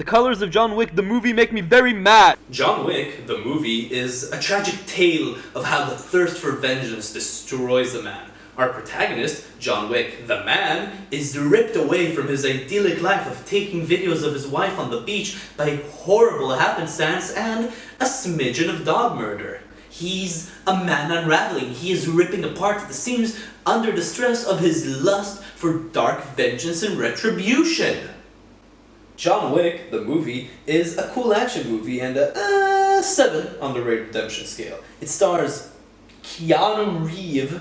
The colors of John Wick, the movie, make me very mad. John Wick, the movie, is a tragic tale of how the thirst for vengeance destroys a man. Our protagonist, John Wick, the man, is ripped away from his idyllic life of taking videos of his wife on the beach by horrible happenstance and a smidgen of dog murder. He's a man unraveling. He is ripping apart at the seams under the stress of his lust for dark vengeance and retribution. John Wick, the movie, is a cool action movie and a 7 on the Red Redemption scale. It stars Keanu Reeves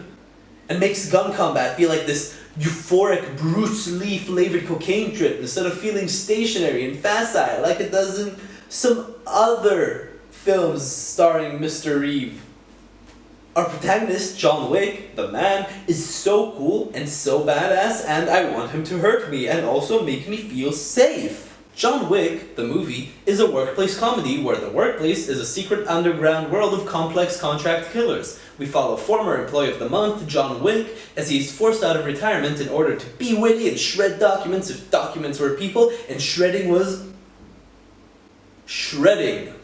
and makes gun combat feel like this euphoric Bruce Lee flavored cocaine trip instead of feeling stationary and facile like it does in some other films starring Mr. Reeves. Our protagonist, John Wick, the man, is so cool and so badass, and I want him to hurt me and also make me feel safe. John Wick, the movie, is a workplace comedy where the workplace is a secret underground world of complex contract killers. We follow former Employee of the Month, John Wick, as he is forced out of retirement in order to be witty and shred documents if documents were people, and shredding was... shredding.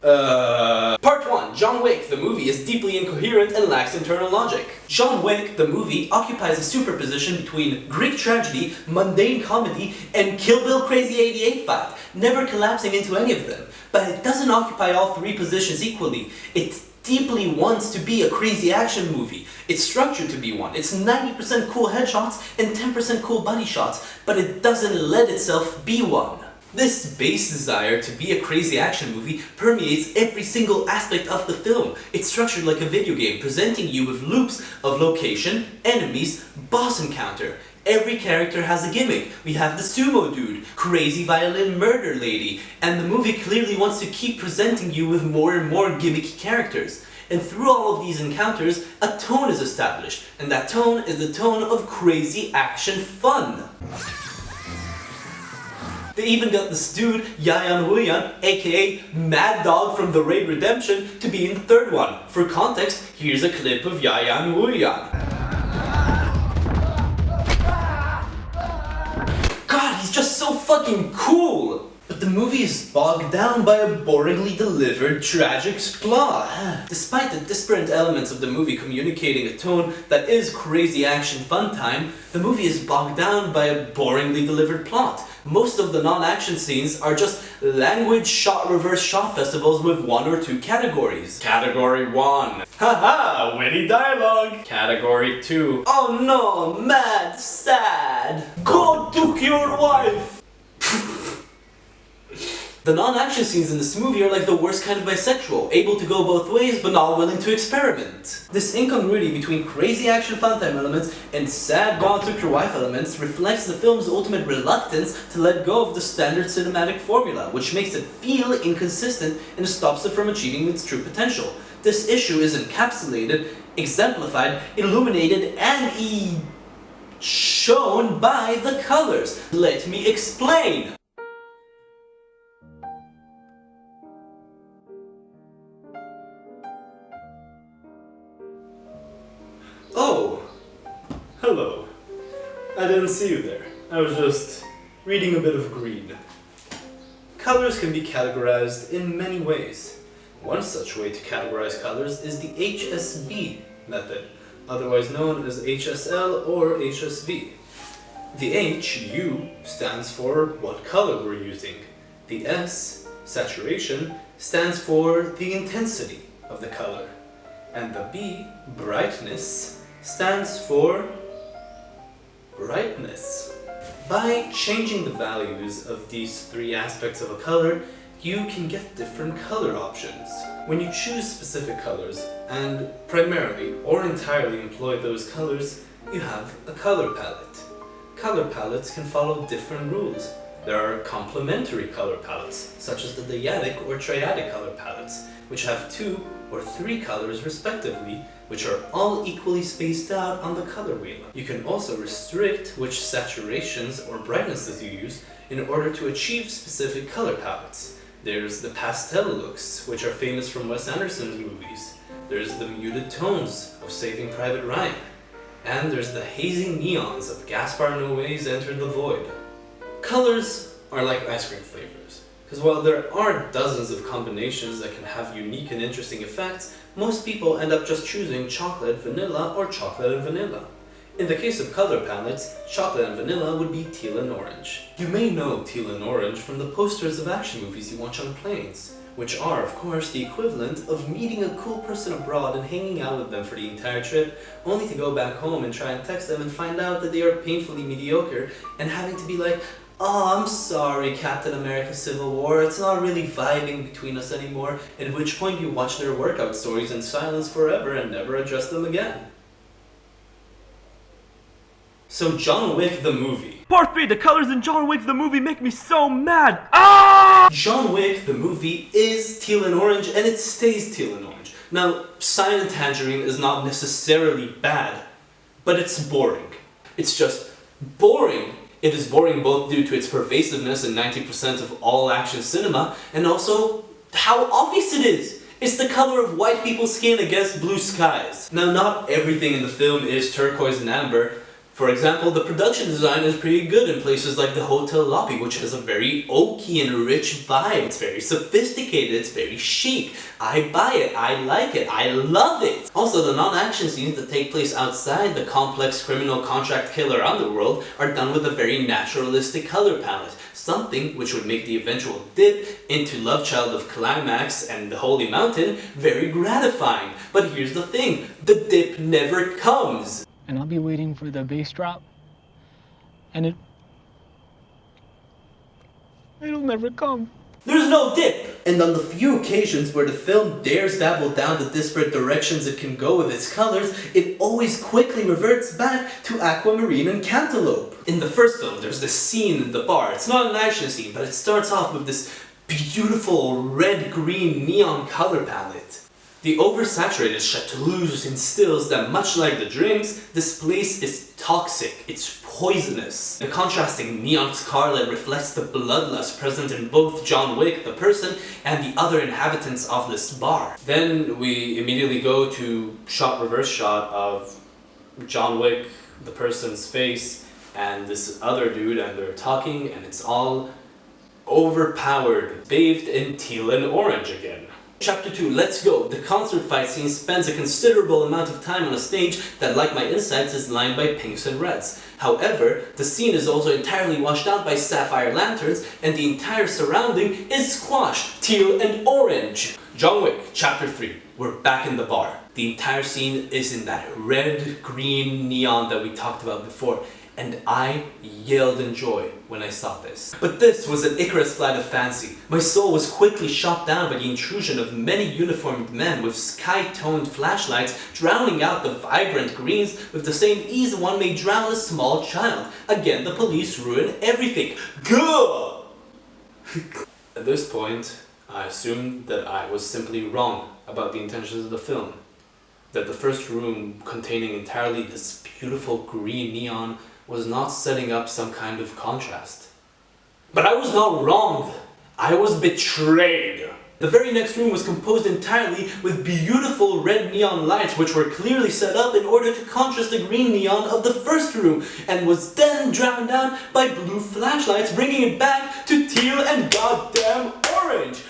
Part 1. John Wick, the movie, is deeply incoherent and lacks internal logic. John Wick, the movie, occupies a superposition between Greek tragedy, mundane comedy, and Kill Bill Crazy 88 fight, never collapsing into any of them. But it doesn't occupy all three positions equally. It deeply wants to be a crazy action movie. It's structured to be one. It's 90% cool headshots and 10% cool body shots, but it doesn't let itself be one. This base desire to be a crazy action movie permeates every single aspect of the film. It's structured like a video game, presenting you with loops of location, enemies, boss encounter. Every character has a gimmick. We have the sumo dude, crazy violin murder lady, and the movie clearly wants to keep presenting you with more and more gimmicky characters. And through all of these encounters, a tone is established, and that tone is the tone of crazy action fun. They even got this dude, Yayan Huyan, aka Mad Dog from the Raid Redemption, to be in the third one. For context, here's a clip of Yayan Huyan. God, he's just so fucking cool! But the movie is bogged down by a boringly delivered tragic plot. Despite the disparate elements of the movie communicating a tone that is crazy action fun time, the movie is bogged down by a boringly delivered plot. Most of the non-action scenes are just language shot reverse shot festivals with one or two categories. Category 1. Haha, witty dialogue. Category 2. Oh no, mad, sad. Go took your wife. The non-action scenes in this movie are like the worst kind of bisexual, able to go both ways but not willing to experiment. This incongruity between crazy action fun time elements and sad God took your wife elements reflects the film's ultimate reluctance to let go of the standard cinematic formula, which makes it feel inconsistent and stops it from achieving its true potential. This issue is encapsulated, exemplified, illuminated, and shown by the colors. Let me explain! Oh, hello. I didn't see you there. I was just reading a bit of green. Colors can be categorized in many ways. One such way to categorize colors is the HSV method, otherwise known as HSL or HSV. The H, U, stands for what color we're using. The S, saturation, stands for the intensity of the color. And the B, brightness, stands for brightness. By changing the values of these three aspects of a color, you can get different color options. When you choose specific colors, and primarily or entirely employ those colors, you have a color palette. Color palettes can follow different rules. There are complementary color palettes, such as the dyadic or triadic color palettes, which have 2 or 3 colors respectively, which are all equally spaced out on the color wheel. You can also restrict which saturations or brightnesses you use in order to achieve specific color palettes. There's the pastel looks, which are famous from Wes Anderson's movies. There's the muted tones of Saving Private Ryan. And there's the hazy neons of Gaspar Noé's Enter the Void. Colors are like ice cream flavors, because while there are dozens of combinations that can have unique and interesting effects, most people end up just choosing chocolate, vanilla, or chocolate and vanilla. In the case of color palettes, chocolate and vanilla would be teal and orange. You may know teal and orange from the posters of action movies you watch on planes, which are, of course, the equivalent of meeting a cool person abroad and hanging out with them for the entire trip, only to go back home and try and text them and find out that they are painfully mediocre, and having to be like, "Oh, I'm sorry, Captain America Civil War, it's not really vibing between us anymore," at which point you watch their workout stories in silence forever and never address them again. So John Wick the movie. Part 3, the colors in John Wick the movie make me so mad. Ah! John Wick the movie is teal and orange, and it stays teal and orange. Now, cyan and tangerine is not necessarily bad, but it's boring. It's just boring. It is boring both due to its pervasiveness in 90% of all action cinema, and also how obvious it is. It's the color of white people's skin against blue skies. Now, not everything in the film is turquoise and amber. For example, the production design is pretty good in places like the hotel lobby, which has a very oaky and rich vibe. It's very sophisticated, it's very chic. I buy it, I like it, I love it. Also, the non-action scenes that take place outside the complex criminal contract killer underworld are done with a very naturalistic color palette. Something which would make the eventual dip into Love Child of Climax and the Holy Mountain very gratifying. But here's the thing, the dip never comes. And I'll be waiting for the bass drop, and it'll never come. There's no dip! And on the few occasions where the film dares dabble down the disparate directions it can go with its colors, it always quickly reverts back to aquamarine and cantaloupe. In the first film, there's this scene in the bar. It's not an action scene, but it starts off with this beautiful red-green neon color palette. The oversaturated chartreuse instills that, much like the drinks, this place is toxic, it's poisonous. The contrasting neon scarlet reflects the bloodlust present in both John Wick, the person, and the other inhabitants of this bar. Then we immediately go to reverse shot of John Wick, the person's face, and this other dude, and they're talking, and it's all overpowered, bathed in teal and orange again. Chapter 2, let's go. The concert fight scene spends a considerable amount of time on a stage that, like my insides, is lined by pinks and reds. However, the scene is also entirely washed out by sapphire lanterns, and the entire surrounding is squashed, teal and orange. John Wick, Chapter 3. We're back in the bar. The entire scene is in that red-green neon that we talked about before, and I yelled in joy when I saw this. But this was an Icarus flight of fancy. My soul was quickly shot down by the intrusion of many uniformed men with sky-toned flashlights drowning out the vibrant greens with the same ease one may drown a small child. Again, the police ruin everything. Gah! At this point, I assumed that I was simply wrong about the intentions of the film. That the first room containing entirely this beautiful green neon was not setting up some kind of contrast. But I was not wrong. I was betrayed. The very next room was composed entirely with beautiful red neon lights which were clearly set up in order to contrast the green neon of the first room, and was then drowned out by blue flashlights, bringing it back to teal and goddamn orange.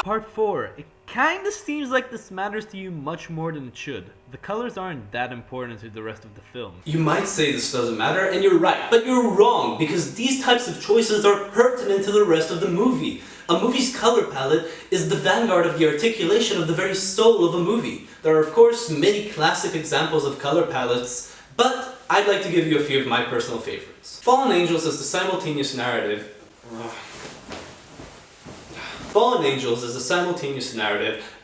Part 4. It kinda seems like this matters to you much more than it should. The colors aren't that important to the rest of the film. You might say this doesn't matter, and you're right, but you're wrong, because these types of choices are pertinent to the rest of the movie. A movie's color palette is the vanguard of the articulation of the very soul of a movie. There are, of course, many classic examples of color palettes, but I'd like to give you a few of my personal favorites. Fallen Angels is the simultaneous narrative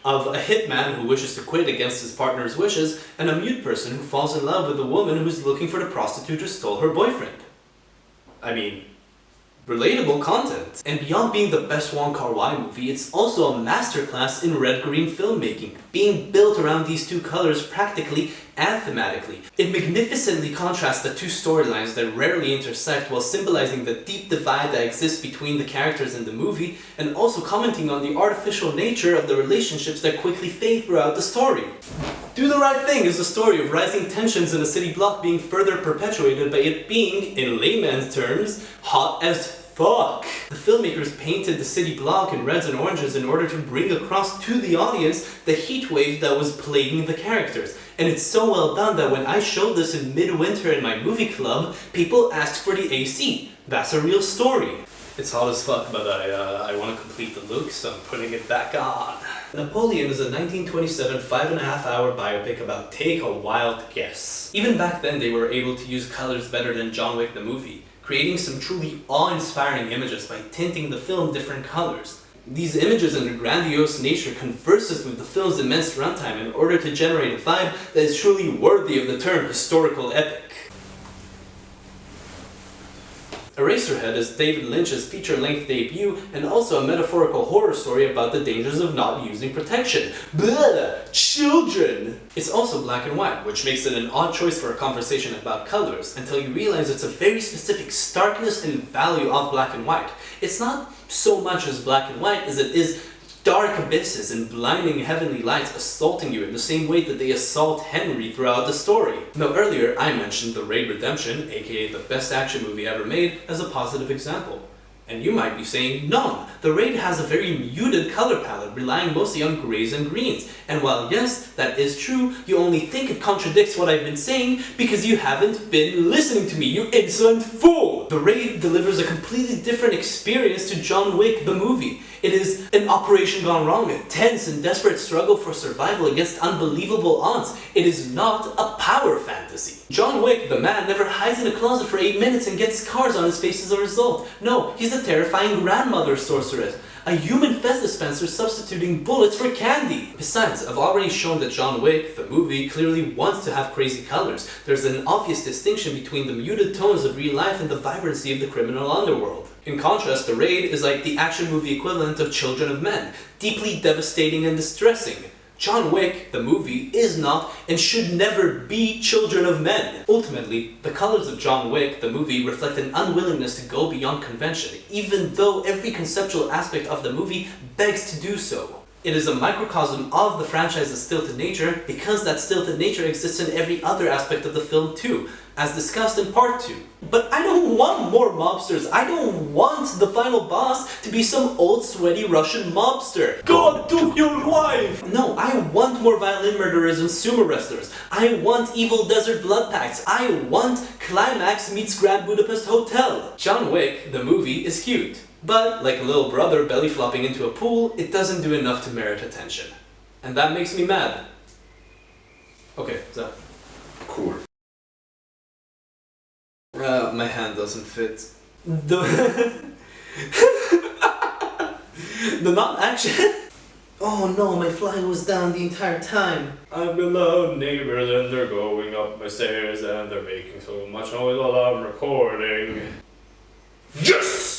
of a hitman who wishes to quit against his partner's wishes, and a mute person who falls in love with a woman who is looking for the prostitute who stole her boyfriend. I mean, relatable content. And beyond being the best Wong Kar-wai movie, it's also a masterclass in red-green filmmaking, being built around these two colors practically and thematically. It magnificently contrasts the two storylines that rarely intersect while symbolizing the deep divide that exists between the characters in the movie, and also commenting on the artificial nature of the relationships that quickly fade throughout the story. Do the Right Thing is the story of rising tensions in a city block being further perpetuated by it being, in layman's terms, hot as fuck. The filmmakers painted the city block in reds and oranges in order to bring across to the audience the heat wave that was plaguing the characters. And it's so well done that when I showed this in midwinter in my movie club, people asked for the AC. That's a real story. It's hot as fuck, but I want to complete the look, so I'm putting it back on. Napoleon is a 1927 5.5-hour biopic about Take a Wild Guess. Even back then, they were able to use colors better than John Wick the movie, creating some truly awe-inspiring images by tinting the film different colors. These images and their grandiose nature converses with the film's immense runtime in order to generate a vibe that is truly worthy of the term historical epic. Eraserhead is David Lynch's feature-length debut and also a metaphorical horror story about the dangers of not using protection. Blah! Children! It's also black and white, which makes it an odd choice for a conversation about colors, until you realize it's a very specific starkness and value of black and white. It's not so much as black and white as it is dark abysses and blinding heavenly lights assaulting you in the same way that they assault Henry throughout the story. Now earlier I mentioned The Raid Redemption, aka the best action movie ever made, as a positive example. And you might be saying, no, The Raid has a very muted color palette, relying mostly on grays and greens. And while yes, that is true, you only think it contradicts what I've been saying because you haven't been listening to me, you insolent fool! The Raid delivers a completely different experience to John Wick the movie. It is an operation gone wrong, a tense and desperate struggle for survival against unbelievable odds. It is not a power fantasy. John Wick, the man, never hides in a closet for 8 minutes and gets scars on his face as a result. No, he's a terrifying grandmother sorceress, a human Fez dispenser substituting bullets for candy. Besides, I've already shown that John Wick, the movie, clearly wants to have crazy colors. There's an obvious distinction between the muted tones of real life and the vibrancy of the criminal underworld. In contrast, The Raid is like the action movie equivalent of Children of Men, deeply devastating and distressing. John Wick, the movie, is not and should never be Children of Men. Ultimately, the colors of John Wick, the movie, reflect an unwillingness to go beyond convention, even though every conceptual aspect of the movie begs to do so. It is a microcosm of the franchise's stilted nature because that stilted nature exists in every other aspect of the film too, as discussed in part 2. But I don't want more mobsters. I don't want the final boss to be some old sweaty Russian mobster. God took your wife! No, I want more violin murderers and sumo wrestlers. I want evil desert blood pacts. I want Climax meets Grand Budapest Hotel. John Wick, the movie, is cute. But, like a little brother belly flopping into a pool, it doesn't do enough to merit attention. And that makes me mad. Okay, so. Cool. My hand doesn't fit. The non-action. Oh no, my fly was down the entire time. I've got loud neighbors and they're going up my stairs and they're making so much noise while I'm recording. Yes!